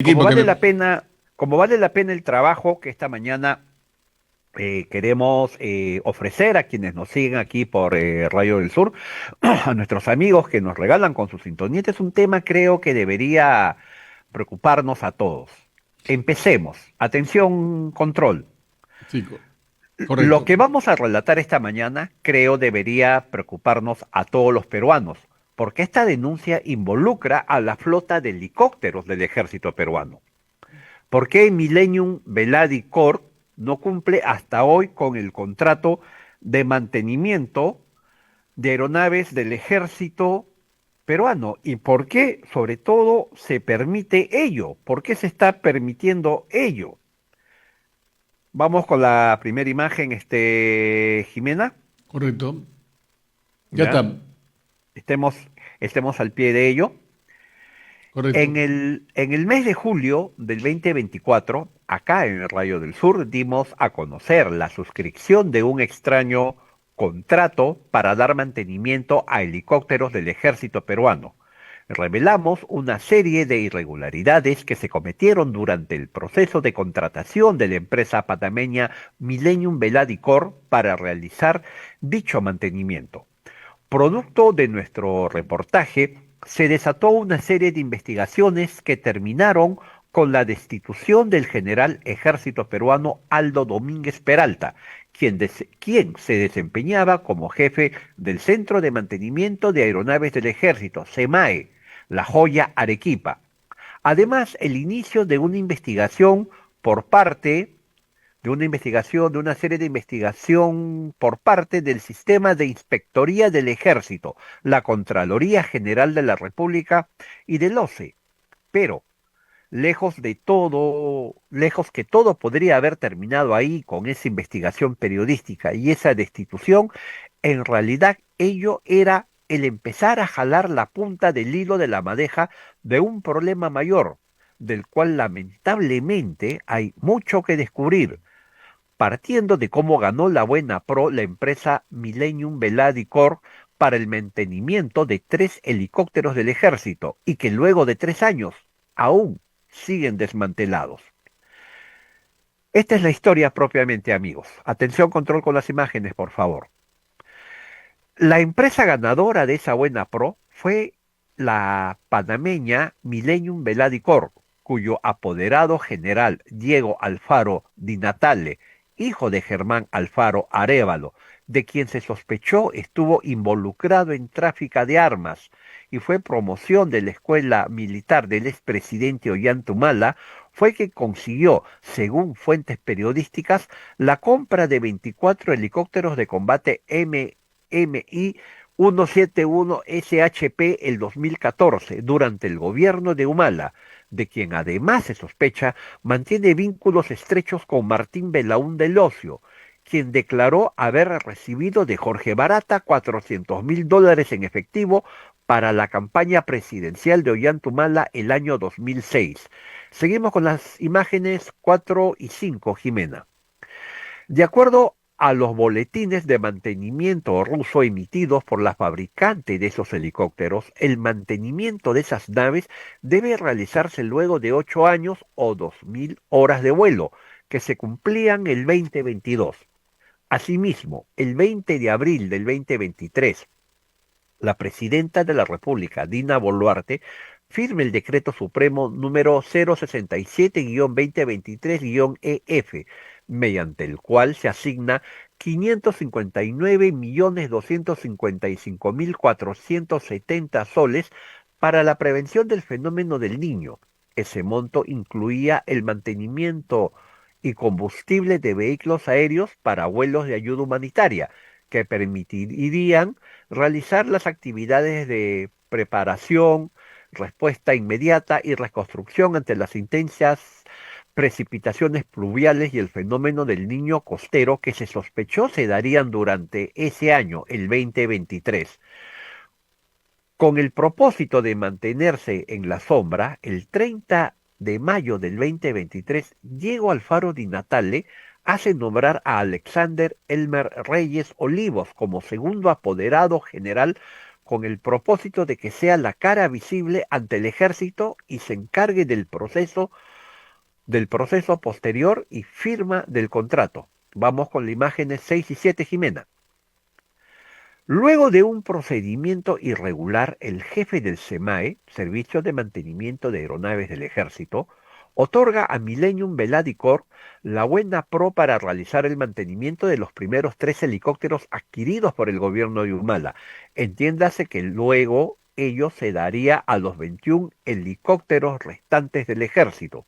Como Equipo que vale me... la pena, como vale la pena el trabajo que esta mañana queremos ofrecer a quienes nos siguen aquí por Radio del Sur, a nuestros amigos que nos regalan con su sintonía, este es un tema creo que debería preocuparnos a todos. Empecemos. Atención, control. Sí, Lo correcto. que vamos a relatar esta mañana creo debería preocuparnos a todos los peruanos, porque esta denuncia involucra a la flota de helicópteros del ejército peruano. ¿Por qué Millennium Veladi Corp no cumple hasta hoy con el contrato de mantenimiento de aeronaves del ejército peruano? ¿Y por qué, sobre todo, se permite ello? ¿Por qué se está permitiendo ello? Vamos con la primera imagen, Jimena, Correcto. Ya ¿ya? está. Estemos, estemos al pie de ello. Correcto. En el mes de julio del 2024, acá en el Rayo del Sur, dimos a conocer la suscripción de un extraño contrato para dar mantenimiento a helicópteros del ejército peruano. Revelamos una serie de irregularidades que se cometieron durante el proceso de contratación de la empresa panameña Millennium Veladicor para realizar dicho mantenimiento. Producto de nuestro reportaje, se desató una serie de investigaciones que terminaron con la destitución del general ejército peruano Aldo Domínguez Peralta, quien se desempeñaba como jefe del Centro de Mantenimiento de Aeronaves del Ejército, CEMAE, La Joya Arequipa. Además, el inicio de una investigación por parte de una serie de investigación por parte del sistema de inspectoría del Ejército, la Contraloría General de la República y del OCE. Pero, lejos que todo podría haber terminado ahí con esa investigación periodística y esa destitución, en realidad ello era el empezar a jalar la punta del hilo de la madeja de un problema mayor, del cual lamentablemente hay mucho que descubrir, partiendo de cómo ganó la buena pro la empresa Millennium Veladi Corp para el mantenimiento de tres helicópteros del ejército y que luego de 3 años aún siguen desmantelados. Esta es la historia propiamente, amigos. Atención, control con las imágenes, por favor. La empresa ganadora de esa buena pro fue la panameña Millennium Veladi Corp, cuyo apoderado general Diego Alfaro Di Natale, hijo de Germán Alfaro Arévalo, de quien se sospechó estuvo involucrado en tráfico de armas y fue promoción de la escuela militar del expresidente Ollantumala, fue que consiguió, según fuentes periodísticas, la compra de 24 helicópteros de combate MI-171 SHP el 2014 durante el gobierno de Humala, de quien además se sospecha mantiene vínculos estrechos con Martín Belaúnde Locio, quien declaró haber recibido de Jorge Barata $400.000 en efectivo para la campaña presidencial de Ollantumala el año 2006. Seguimos con las imágenes 4 y 5, Jimena. De acuerdo a los boletines de mantenimiento ruso emitidos por la fabricante de esos helicópteros, el mantenimiento de esas naves debe realizarse luego de 8 años o 2.000 horas de vuelo, que se cumplían el 2022. Asimismo, el 20 de abril del 2023, la presidenta de la República, Dina Boluarte, firma el decreto supremo número 067-2023-EF, mediante el cual se asigna 559.255.470 soles para la prevención del fenómeno del Niño. Ese monto incluía el mantenimiento y combustible de vehículos aéreos para vuelos de ayuda humanitaria, que permitirían realizar las actividades de preparación, respuesta inmediata y reconstrucción ante las intensas precipitaciones pluviales y el fenómeno del niño costero que se sospechó se darían durante ese año, el 2023. Con el propósito de mantenerse en la sombra, el 30 de mayo del 2023, Diego Alfaro Di Natale hace nombrar a Alexander Elmer Reyes Olivos como segundo apoderado general con el propósito de que sea la cara visible ante el ejército y se encargue del proceso posterior y firma del contrato. Vamos con las imágenes 6 y 7, Jimena. Luego de un procedimiento irregular, el jefe del SEMAE, Servicio de Mantenimiento de Aeronaves del Ejército, otorga a Millennium Veladicor la buena pro para realizar el mantenimiento de los primeros 3 helicópteros adquiridos por el gobierno de Humala. Entiéndase que luego ello se daría a los 21 helicópteros restantes del ejército.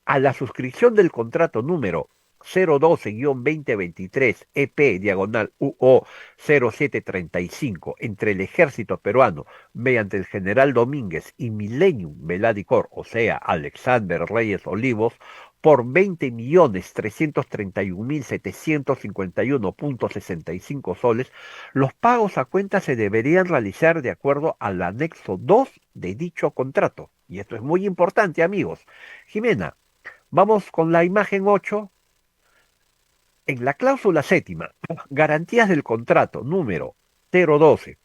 A la suscripción del contrato número 012-2023 EP diagonal UO 0735 entre el ejército peruano mediante el general Domínguez y Millennium Veladicor, o sea, Alexander Reyes Olivos, por 20.331.751.65 soles, los pagos a cuenta se deberían realizar de acuerdo al anexo 2 de dicho contrato. Y esto es muy importante, amigos. Jimena, vamos con la imagen 8. En la cláusula séptima, garantías del contrato número 012,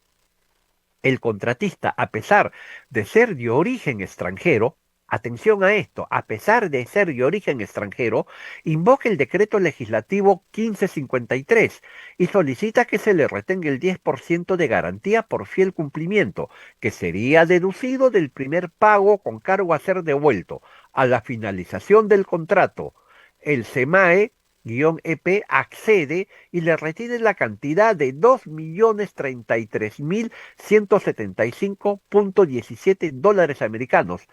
el contratista, a pesar de ser de origen extranjero, atención a esto, a pesar de ser de origen extranjero, invoca el decreto legislativo 1553 y solicita que se le retenga el 10% de garantía por fiel cumplimiento, que sería deducido del primer pago con cargo a ser devuelto. A la finalización del contrato, el SEMAE-EP accede y le retiene la cantidad de 2.033.175.17 dólares americanos,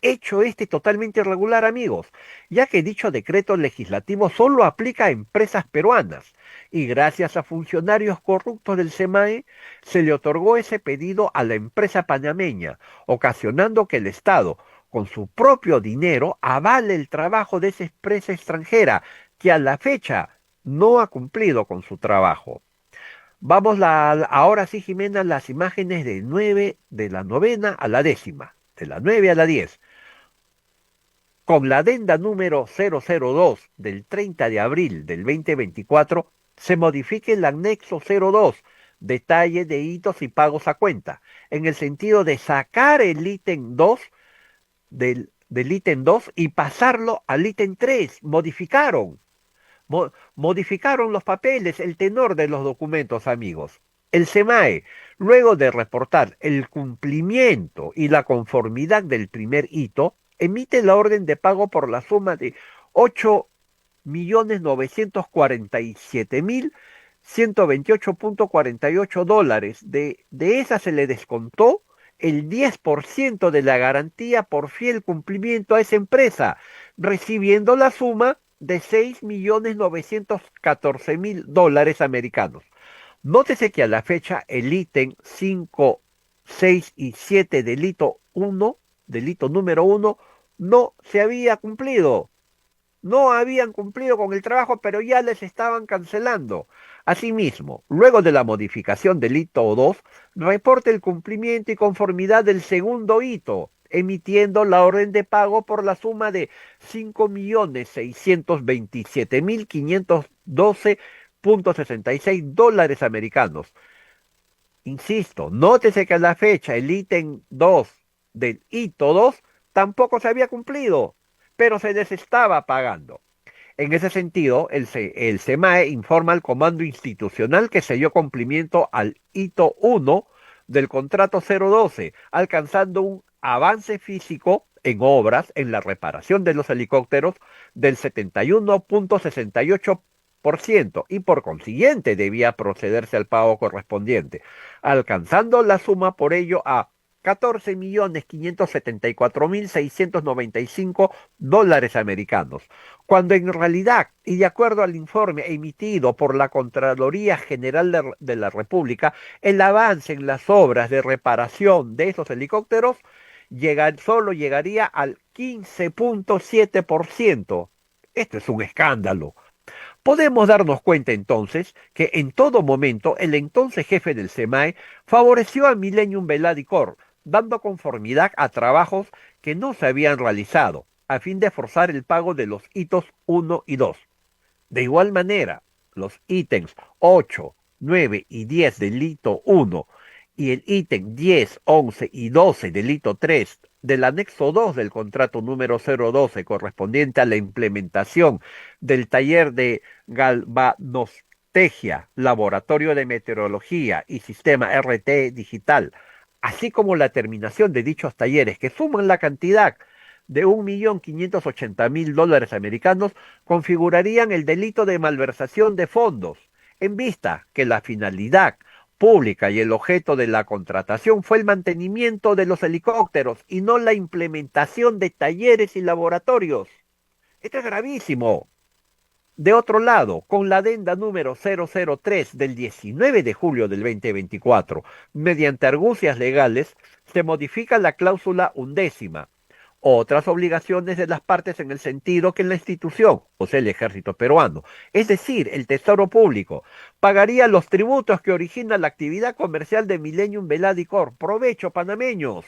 hecho este totalmente irregular, amigos, ya que dicho decreto legislativo solo aplica a empresas peruanas, y gracias a funcionarios corruptos del SEMAE se le otorgó ese pedido a la empresa panameña, ocasionando que el Estado, con su propio dinero, avale el trabajo de esa empresa extranjera, que a la fecha no ha cumplido con su trabajo. Vamos ahora sí, Jimena, las imágenes de la novena a la décima, de la 9 a la 10. Con la adenda número 002 del 30 de abril del 2024, se modifica el anexo 02, detalle de hitos y pagos a cuenta, en el sentido de sacar el ítem 2 del ítem 2 y pasarlo al ítem 3. Modificaron los papeles, el tenor de los documentos, amigos. El SEMAE, luego de reportar el cumplimiento y la conformidad del primer hito, emite la orden de pago por la suma de 8.947.128.48 dólares. De esa se le descontó el 10% de la garantía por fiel cumplimiento a esa empresa, recibiendo la suma de 6.914.000 dólares americanos. Nótese que a la fecha el ítem 5, 6 y 7 delito número 1, no se había cumplido. No habían cumplido con el trabajo, pero ya les estaban cancelando. Asimismo, luego de la modificación del hito 2, reporte el cumplimiento y conformidad del segundo hito, emitiendo la orden de pago por la suma de 5.627.512.66 dólares americanos. Insisto, nótese que a la fecha el ítem 2 del hito 2 tampoco se había cumplido, pero se les estaba pagando. En ese sentido, el SEMAE informa al Comando Institucional que se dio cumplimiento al hito 1 del contrato 012, alcanzando un avance físico en obras en la reparación de los helicópteros del 71.68% y por consiguiente debía procederse al pago correspondiente, alcanzando la suma por ello a 14.574.695 dólares americanos, cuando en realidad, y de acuerdo al informe emitido por la Contraloría General de la República, el avance en las obras de reparación de esos helicópteros solo llegaría al 15.7%. Esto es un escándalo. Podemos darnos cuenta entonces que en todo momento el entonces jefe del SEMAE favoreció a Millennium Veladicor, dando conformidad a trabajos que no se habían realizado, a fin de forzar el pago de los hitos 1 y 2. De igual manera, los ítems 8, 9 y 10 del hito 1 y el ítem 10, 11 y 12 del hito 3 del anexo 2 del contrato número 012 correspondiente a la implementación del taller de galvanostegia, laboratorio de meteorología y sistema RT digital, así como la terminación de dichos talleres que suman la cantidad de 1.580.000 dólares americanos, configurarían el delito de malversación de fondos, en vista que la finalidad pública y el objeto de la contratación fue el mantenimiento de los helicópteros y no la implementación de talleres y laboratorios. Esto es gravísimo. De otro lado, con la adenda número 003 del 19 de julio del 2024, mediante argucias legales, se modifica la cláusula undécima, otras obligaciones de las partes en el sentido que la institución, o sea, el ejército peruano, es decir, el Tesoro Público, pagaría los tributos que origina la actividad comercial de Millennium Veladicor. Provecho, panameños.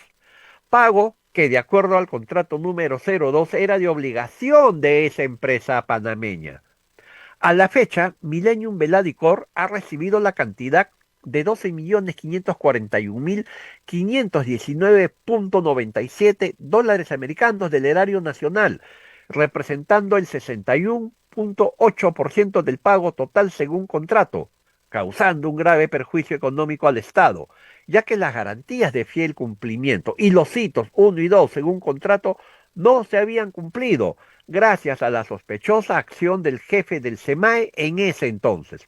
Pago que, de acuerdo al contrato número 02, era de obligación de esa empresa panameña. A la fecha, Millennium Veladicor ha recibido la cantidad de 12.541.519.97 dólares americanos del erario nacional, representando el 61.8% del pago total según contrato, causando un grave perjuicio económico al Estado, ya que las garantías de fiel cumplimiento y los hitos 1 y 2 según contrato no se habían cumplido, gracias a la sospechosa acción del jefe del SEMAE en ese entonces.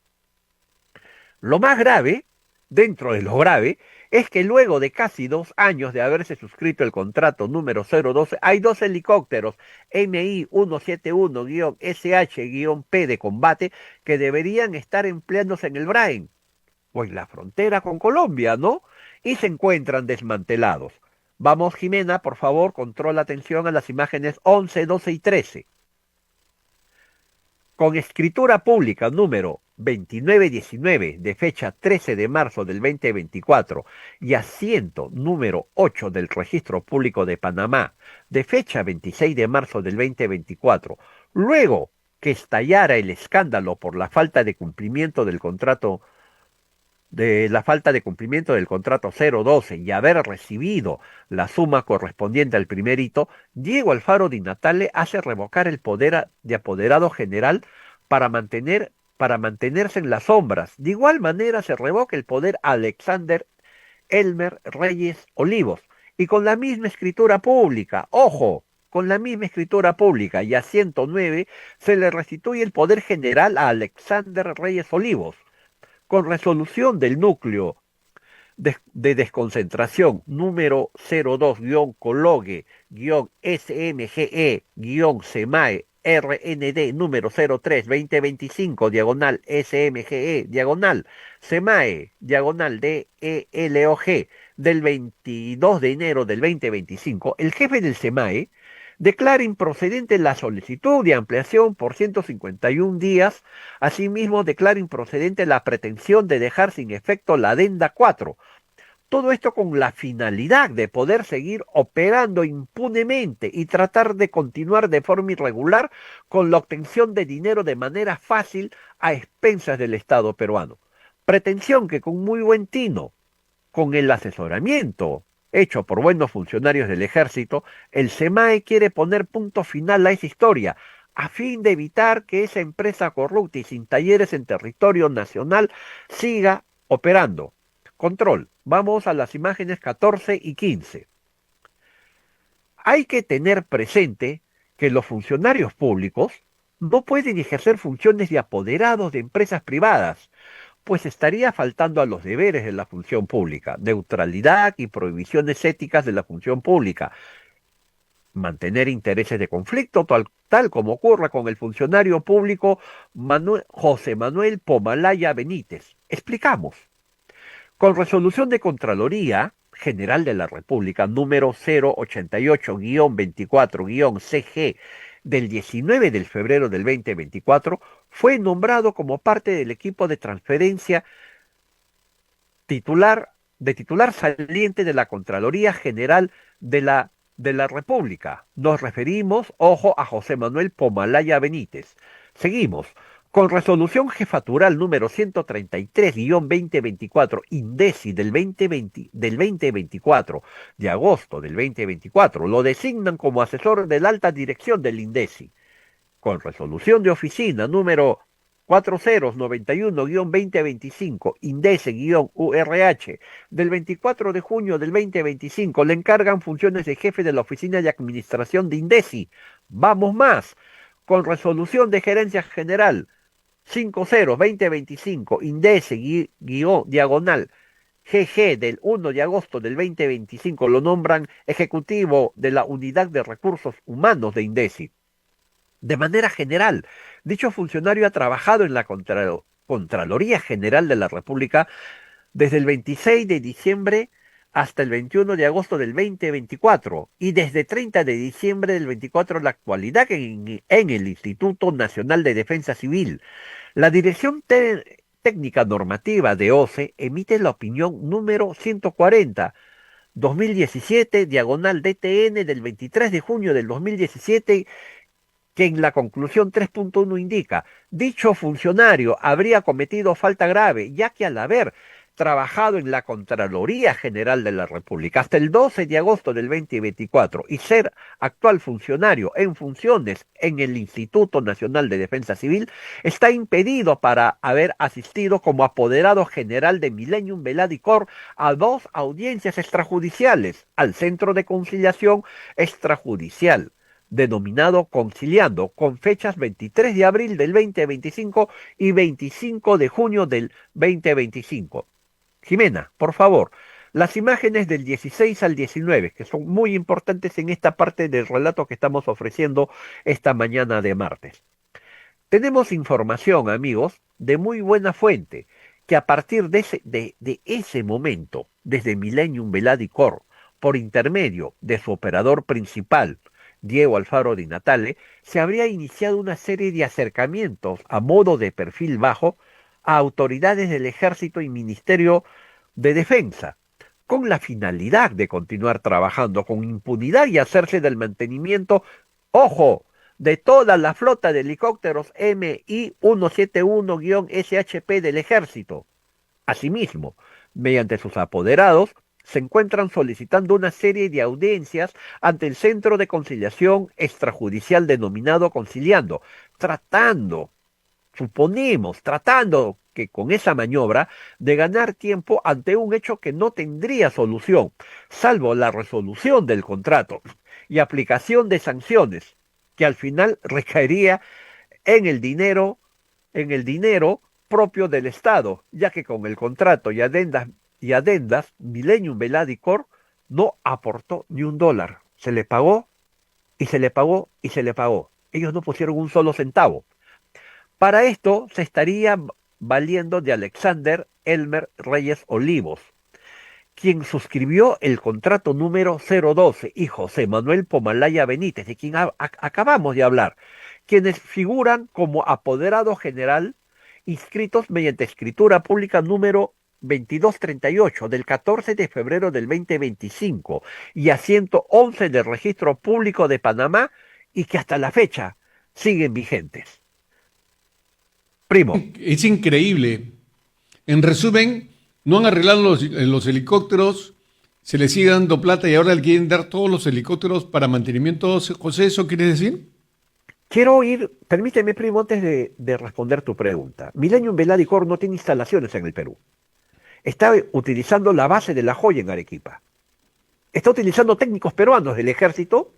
Lo más grave, dentro de lo grave, es que luego de casi 2 años de haberse suscrito el contrato número 012, hay dos helicópteros MI-171-SH-P de combate que deberían estar empleándose en el Brain, o en la frontera con Colombia, ¿no? Y se encuentran desmantelados. Vamos, Jimena, por favor, controla atención a las imágenes 11, 12 y 13. Con escritura pública número 2919 de fecha 13 de marzo del 2024 y asiento número 8 del Registro Público de Panamá de fecha 26 de marzo del 2024, luego que estallara el escándalo por la falta de cumplimiento del contrato contrato 012 y haber recibido la suma correspondiente al primer hito, Diego Alfaro Di Natale hace revocar el poder de apoderado general para mantenerse en las sombras. De igual manera se revoca el poder a Alexander Elmer Reyes Olivos y con la misma escritura pública, ojo, con la misma escritura pública y a 109 se le restituye el poder general a Alexander Reyes Olivos con resolución del núcleo de desconcentración número 02-Cologue-SMGE-SEMAE RND número 03-2025 diagonal SMGE diagonal SEMAE diagonal DELOG del 22 de enero del 2025, el jefe del SEMAE declara improcedente la solicitud de ampliación por 151 días. Asimismo, declara improcedente la pretensión de dejar sin efecto la adenda 4. Todo esto con la finalidad de poder seguir operando impunemente y tratar de continuar de forma irregular con la obtención de dinero de manera fácil a expensas del Estado peruano. Pretensión que con muy buen tino, con el asesoramiento hecho por buenos funcionarios del ejército, el SEMAE quiere poner punto final a esa historia, a fin de evitar que esa empresa corrupta y sin talleres en territorio nacional siga operando. Control. Vamos a las imágenes 14 y 15. Hay que tener presente que los funcionarios públicos no pueden ejercer funciones de apoderados de empresas privadas, pues estaría faltando a los deberes de la función pública, neutralidad y prohibiciones éticas de la función pública, mantener intereses de conflicto, tal como ocurre con el funcionario público José Manuel Pomalaya Benítez. Explicamos. Con resolución de Contraloría General de la República número 088-24-CG del 19 de febrero del 2024, fue nombrado como parte del equipo de transferencia titular saliente de la Contraloría General de la República. Nos referimos, ojo, a José Manuel Pomalaya Benítez. Seguimos. Con resolución jefatural número 133-2024, INDECI del 2024, de agosto del 2024, lo designan como asesor de la alta dirección del INDECI. Con resolución de oficina número 4091-2025, INDECE-URH, del 24 de junio del 2025, le encargan funciones de jefe de la oficina de administración de INDECI. Vamos más. Con resolución de gerencia general 50-2025, INDECE-diagonal GG del 1 de agosto del 2025, lo nombran ejecutivo de la Unidad de Recursos Humanos de INDECI. De manera general, dicho funcionario ha trabajado en la Contraloría General de la República desde el 26 de diciembre hasta el 21 de agosto del 2024 y desde 30 de diciembre del 24 en la actualidad en el Instituto Nacional de Defensa Civil. La Dirección Técnica Normativa de OCE emite la opinión número 140 2017, diagonal DTN del 23 de junio del 2017, que en la conclusión 3.1 indica, dicho funcionario habría cometido falta grave, ya que al haber trabajado en la Contraloría General de la República hasta el 12 de agosto del 2024 y ser actual funcionario en funciones en el Instituto Nacional de Defensa Civil, está impedido para haber asistido como apoderado general de Millennium Veladicor a 2 audiencias extrajudiciales, al Centro de Conciliación Extrajudicial denominado Conciliando, con fechas 23 de abril del 2025 y 25 de junio del 2025. Jimena, por favor, las imágenes del 16 al 19, que son muy importantes en esta parte del relato que estamos ofreciendo esta mañana de martes. Tenemos información, amigos, de muy buena fuente, que a partir de ese momento, desde Millennium Veladicor, por intermedio de su operador principal, Diego Alfaro Di Natale, se habría iniciado una serie de acercamientos a modo de perfil bajo a autoridades del Ejército y Ministerio de Defensa, con la finalidad de continuar trabajando con impunidad y hacerse del mantenimiento, ojo, de toda la flota de helicópteros MI-171-SHP del Ejército. Asimismo, mediante sus apoderados, se encuentran solicitando una serie de audiencias ante el Centro de Conciliación Extrajudicial denominado Conciliando, tratando, suponemos, tratando que con esa maniobra de ganar tiempo ante un hecho que no tendría solución, salvo la resolución del contrato y aplicación de sanciones, que al final recaería en el dinero propio del Estado, ya que con el contrato y adendas, Millennium Veladicor no aportó ni $1. Se le pagó y se le pagó y se le pagó. Ellos no pusieron un solo centavo. Para esto se estaría valiendo de Alexander Elmer Reyes Olivos, quien suscribió el contrato número 012, y José Manuel Pomalaya Benítez, de quien acabamos de hablar, quienes figuran como apoderado general inscritos mediante escritura pública número 2238 del 14 de febrero del 2025 y a 111 del Registro Público de Panamá y que hasta la fecha siguen vigentes. Primo. Es increíble. En resumen, no han arreglado los helicópteros, se les sigue dando plata y ahora le quieren dar todos los helicópteros para mantenimiento. José, ¿eso quiere decir? Quiero ir, permíteme, primo, antes de responder tu pregunta. Millennium Veladicor no tiene instalaciones en el Perú. Está utilizando la base de La Joya en Arequipa. Está utilizando técnicos peruanos del ejército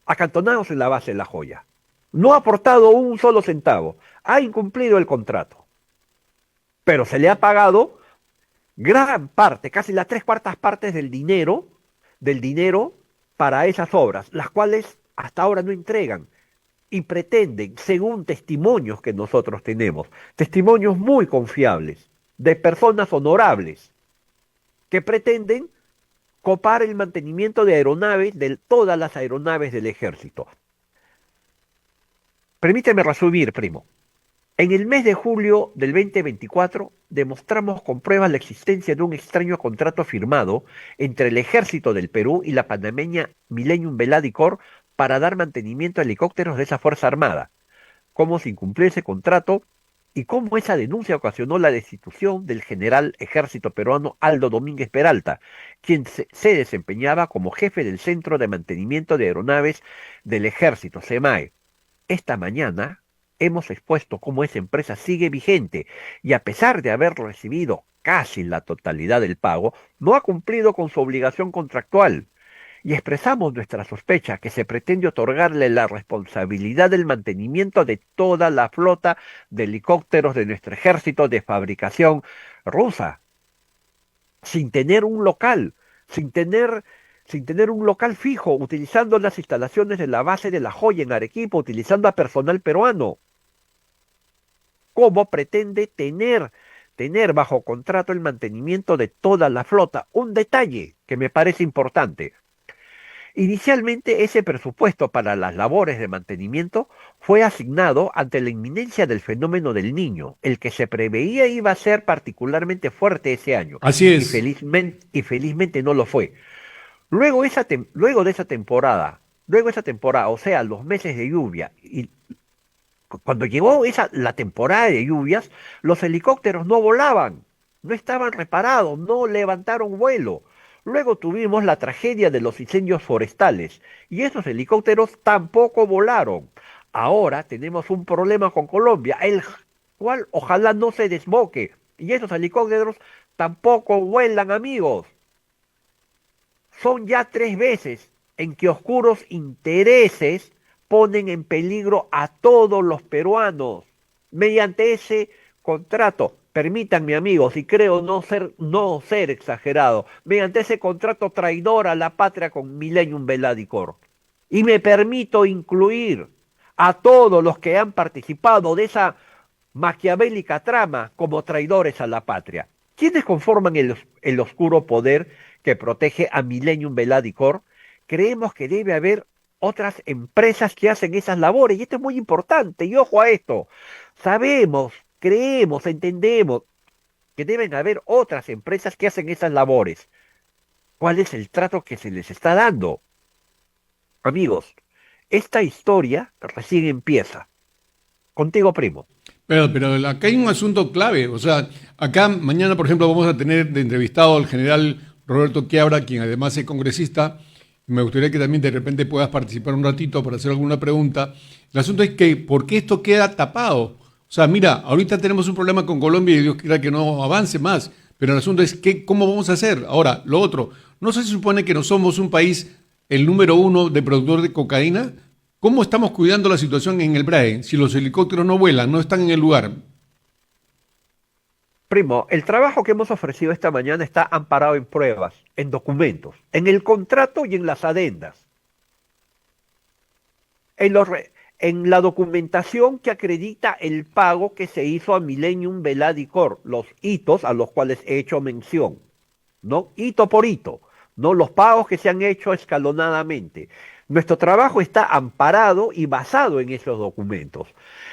acantonados en la base de La Joya. No ha aportado un solo centavo. Ha incumplido el contrato. Pero se le ha pagado gran parte, casi las 3/4 partes del dinero para esas obras, las cuales hasta ahora no entregan y pretenden, según testimonios que nosotros tenemos, testimonios muy confiables, de personas honorables, que pretenden copar el mantenimiento de aeronaves, de todas las aeronaves del ejército. Permíteme resumir, primo. En el mes de julio del 2024 demostramos con pruebas la existencia de un extraño contrato firmado entre el Ejército del Perú y la panameña Millennium Veladicor para dar mantenimiento a helicópteros de esa Fuerza Armada. cómo se incumplió ese contrato y cómo esa denuncia ocasionó la destitución del general ejército peruano Aldo Domínguez Peralta, quien se desempeñaba como jefe del Centro de Mantenimiento de Aeronaves del Ejército, CEMAE. Esta mañana hemos expuesto cómo esa empresa sigue vigente y a pesar de haber recibido casi la totalidad del pago, no ha cumplido con su obligación contractual y expresamos nuestra sospecha que se pretende otorgarle la responsabilidad del mantenimiento de toda la flota de helicópteros de nuestro ejército de fabricación rusa, sin tener un local, sin tener, sin tener un local fijo, utilizando las instalaciones de la base de La Joya en Arequipa, utilizando a personal peruano. ¿Cómo pretende tener bajo contrato el mantenimiento de toda la flota? Un detalle que me parece importante. Inicialmente ese presupuesto para las labores de mantenimiento fue asignado ante la inminencia del fenómeno del Niño, el que se preveía iba a ser particularmente fuerte ese año, Así y es. felizmente no lo fue. Luego esa temporada, o sea, los meses de lluvia, y cuando llegó la temporada de lluvias, los helicópteros no volaban, no estaban reparados, no levantaron vuelo. Luego tuvimos la tragedia de los incendios forestales y esos helicópteros tampoco volaron. Ahora tenemos un problema con Colombia, el cual ojalá no se desboque. Y esos helicópteros tampoco vuelan, amigos. Son ya 3 veces en que oscuros intereses ponen en peligro a todos los peruanos mediante ese contrato. Permítanme, amigos, y creo no ser exagerado, mediante ese contrato traidor a la patria con Millennium Veladicor. Y me permito incluir a todos los que han participado de esa maquiavélica trama como traidores a la patria. ¿Quiénes conforman el oscuro poder que protege a Millennium Veladicor? Creemos que debe haber otras empresas que hacen esas labores, y esto es muy importante, y ojo a esto, sabemos, creemos, entendemos que deben haber otras empresas que hacen esas labores. ¿Cuál es el trato que se les está dando? Amigos, esta historia recién empieza. Contigo, primo. Pero acá hay un asunto clave. O sea, acá mañana, por ejemplo, vamos a tener de entrevistado al general Roberto Quiabra, quien además es congresista. Me gustaría que también de repente puedas participar un ratito para hacer alguna pregunta. El asunto es que, ¿por qué esto queda tapado? O sea, mira, ahorita tenemos un problema con Colombia y Dios quiera que no avance más. Pero el asunto es que, ¿cómo vamos a hacer? Ahora, lo otro, ¿no se supone que no somos un país el número uno de productor de cocaína? ¿Cómo estamos cuidando la situación en el BRAE si los helicópteros no vuelan, no están en el lugar? Primo, el trabajo que hemos ofrecido esta mañana está amparado en pruebas, en documentos, en el contrato y en las adendas, en la documentación que acredita el pago que se hizo a Millennium Veladicor, los hitos a los cuales he hecho mención, ¿no? Hito por hito, no los pagos que se han hecho escalonadamente. Nuestro trabajo está amparado y basado en esos documentos.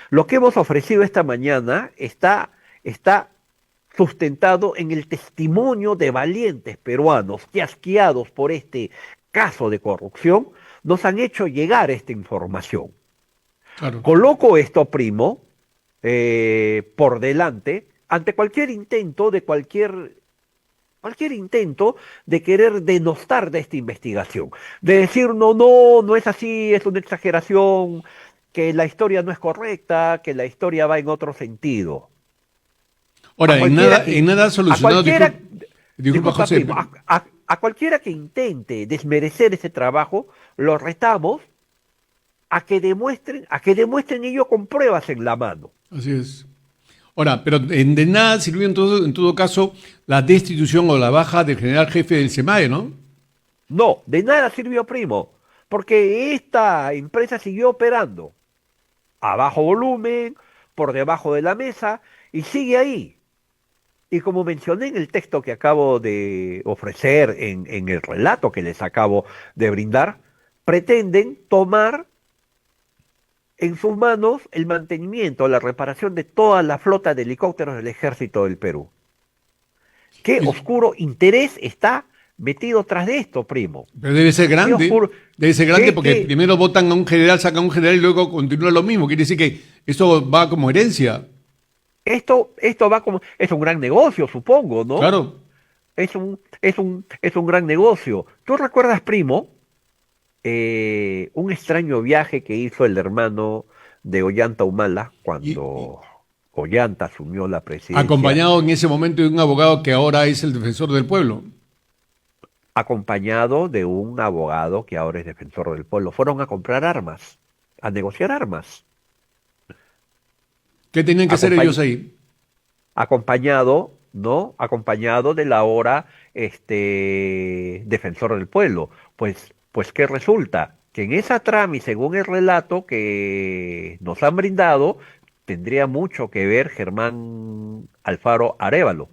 Lo que hemos ofrecido esta mañana está sustentado en el testimonio de valientes peruanos que, asqueados por este caso de corrupción, nos han hecho llegar esta información. Claro. Coloco esto, primo, por delante ante cualquier intento de querer denostar de esta investigación, de decir no, no, no es así, es una exageración, que la historia no es correcta, que la historia va en otro sentido. A Ahora, cualquiera que, en nada ha a solucionado, cualquiera, disculpa disculpa, José, primo, a cualquiera que intente desmerecer ese trabajo, lo retamos a que demuestren ello con pruebas en la mano. así es. Ahora, pero de nada sirvió en todo caso la destitución o la baja del general jefe del SEMAE, ¿no? No, de nada sirvió, primo, porque esta empresa siguió operando a bajo volumen, por debajo de la mesa, y sigue ahí. Y como mencioné en el texto que acabo de ofrecer, en el relato que les acabo de brindar, pretenden tomar en sus manos el mantenimiento, la reparación de toda la flota de helicópteros del ejército del Perú. ¿Qué Y- oscuro interés está metido tras de esto, primo? Pero ¿Qué oscuro? debe ser grande ¿Qué, porque qué? primero votan a un general, sacan a un general y luego continúa lo mismo. Quiere decir que Esto va como herencia, Esto va como, es un gran negocio, supongo, ¿no? claro. Es un gran negocio. ¿Tú recuerdas, primo, un extraño viaje que hizo el hermano de Ollanta Humala Y cuando Ollanta asumió la presidencia, acompañado en ese momento de un abogado que ahora es el defensor del pueblo. acompañado de un abogado que ahora es defensor del pueblo? Fueron a comprar armas, a negociar armas, ¿Qué tenían que hacer ellos acompañ- ahí? acompañado, ¿no? Acompañado del ahora defensor del pueblo. Pues, ¿qué resulta? Que en esa trama, y según el relato que nos han brindado, tendría mucho que ver Germán Alfaro Arévalo,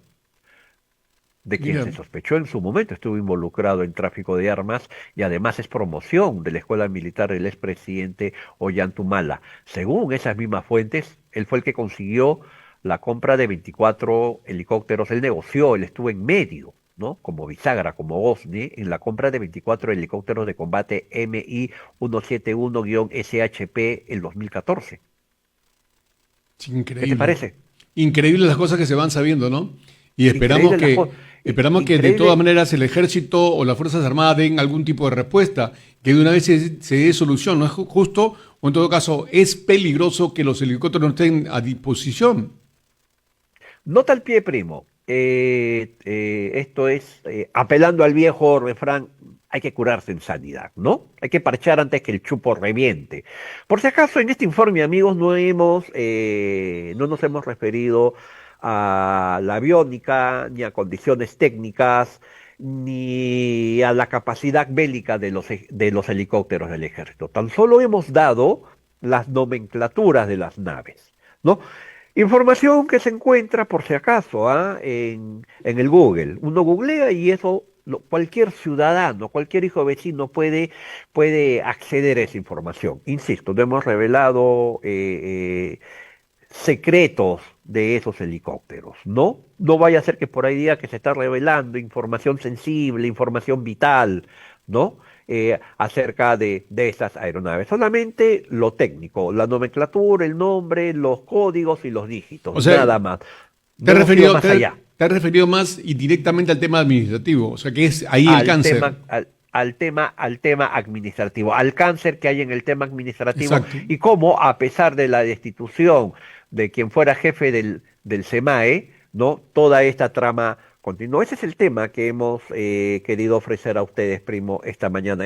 de quien Mira, se sospechó en su momento estuvo involucrado en tráfico de armas y además es promoción de la escuela militar del expresidente Ollantumala. Según esas mismas fuentes, él fue el que consiguió la compra de 24 helicópteros. Él negoció, él estuvo en medio, ¿no? Como bisagra, como Gosni, en la compra de 24 helicópteros de combate MI-171-SHP el 2014. es ¿Qué te increíble. parece? Increíble las cosas que se van sabiendo, ¿no? Y esperamos Increíble las que, cosas. esperamos que de todas Increíble. maneras el ejército o las Fuerzas Armadas den algún tipo de respuesta, que de una vez se dé solución. No es justo, o en todo caso, es peligroso que los helicópteros no estén a disposición. Nota al pie, primo. Esto es, apelando al viejo refrán, hay que curarse en sanidad, ¿no? Hay que parchar antes que el chupo reviente. Por si acaso, en este informe, amigos, no nos hemos referido a la aviónica, ni a condiciones técnicas, ni a la capacidad bélica de los helicópteros del ejército. Tan solo hemos dado las nomenclaturas de las naves, ¿no? Información que se encuentra, por si acaso, en el Google. Uno googlea y eso cualquier ciudadano, cualquier hijo vecino puede acceder a esa información. Insisto, no hemos revelado secretos de esos helicópteros, ¿no? No vaya a ser que por ahí diga que se está revelando información sensible, información vital, ¿no? Acerca de estas aeronaves. Solamente lo técnico, la nomenclatura, el nombre, los códigos y los dígitos, O sea, nada más. No hemos ido más allá te has referido más y directamente al tema administrativo, o sea, que es ahí el al cáncer. tema, al tema administrativo, al cáncer que hay en el tema administrativo Exacto. y cómo, a pesar de la destitución de quien fuera jefe del SEMAE, ¿no? Toda esta trama continuó. Ese es el tema que hemos querido ofrecer a ustedes, primo, esta mañana.